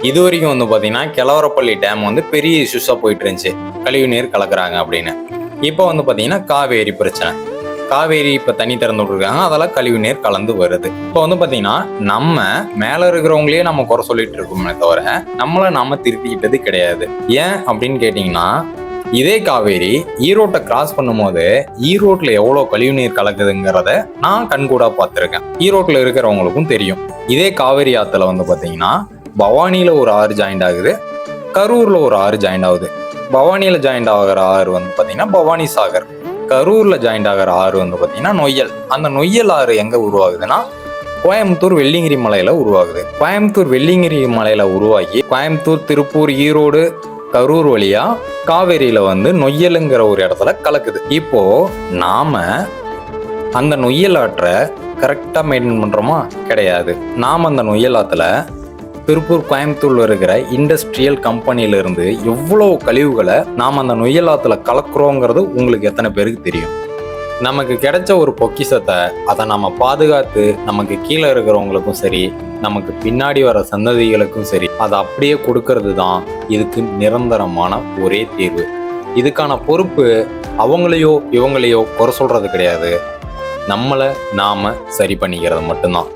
இது வரைக்கும் வந்து பார்த்தீங்கன்னா கெலவரப்பள்ளி டேம் வந்து பெரிய இஷ்யூஸாக போயிட்டு இருந்துச்சு, கழிவு நீர் கலக்குறாங்க அப்படின்னு. இப்போ வந்து பார்த்தீங்கன்னா காவேரி பிரச்சனை. காவேரி இப்போ தண்ணி திறந்து விட்டுருக்காங்க, அதெல்லாம் கழிவு நீர் கலந்து வருது. இப்போ வந்து பார்த்தீங்கன்னா நம்ம மேலே இருக்கிறவங்களே நம்ம குறை சொல்லிட்டு இருக்கோமே தவிர நம்மளை நாம திருத்திக்கிட்டது கிடையாது. ஏன் அப்படின்னு கேட்டிங்கன்னா, இதே காவேரி ஈரோட்டை கிராஸ் பண்ணும்போது ஈரோட்டில் எவ்வளோ கழிவு நீர் கலக்குதுங்கிறத நான் கண்கூடா பார்த்துருக்கேன். ஈரோட்டில் இருக்கிறவங்களுக்கும் தெரியும். இதே காவேரி ஆற்றுல வந்து பார்த்தீங்கன்னா பவானியில் ஒரு ஆறு ஜாயிண்ட் ஆகுது, கரூரில் ஒரு ஆறு ஜாயிண்ட் ஆகுது. பவானியில் ஜாயிண்ட் ஆகிற ஆறு வந்து பார்த்தீங்கன்னா பவானி சாகர். கரூரில் ஜாயிண்ட் ஆகிற ஆறு வந்து பார்த்தீங்கன்னா நொய்யல். அந்த நொய்யல் ஆறு எங்கே உருவாகுதுன்னா கோயம்புத்தூர் வெள்ளிங்கிரி மலையில் உருவாகுது. கோயம்புத்தூர் வெள்ளிங்கிரி மலையில் உருவாகி கோயம்புத்தூர், திருப்பூர், ஈரோடு, கரூர் வழியா காவேரியில வந்து நொய்யலுங்கிற ஒரு இடத்துல கலக்குது. இப்போ நாம அந்த நொய்யல் ஆற்றை கரெக்டா மெயின்டைன் பண்றோமா? கிடையாது. நாம அந்த நொய்யல் ஆத்துல திருப்பூர், கோயம்புத்தூர்ல இருக்கிற இண்டஸ்ட்ரியல் கம்பெனில இருந்து எவ்வளவு கழிவுகளை நாம அந்த நொய்யல் ஆத்துல கலக்குறோங்கிறது உங்களுக்கு எத்தனை பேருக்கு தெரியும்? நமக்கு கிடைச்ச ஒரு பொக்கிஷத்தை அதை நம்ம பாதுகாத்து நமக்கு கீழே இருக்கிறவங்களுக்கும் சரி, நமக்கு பின்னாடி வர சந்ததிகளுக்கும் சரி, அதை அப்படியே கொடுக்கறது தான் இதுக்கு நிரந்தரமான ஒரே தீர்வு. இதுக்கான பொறுப்பு அவங்களையோ இவங்களையோ குறை சொல்றது கிடையாது, நம்மளை நாம சரி பண்ணிக்கிறது மட்டும்தான்.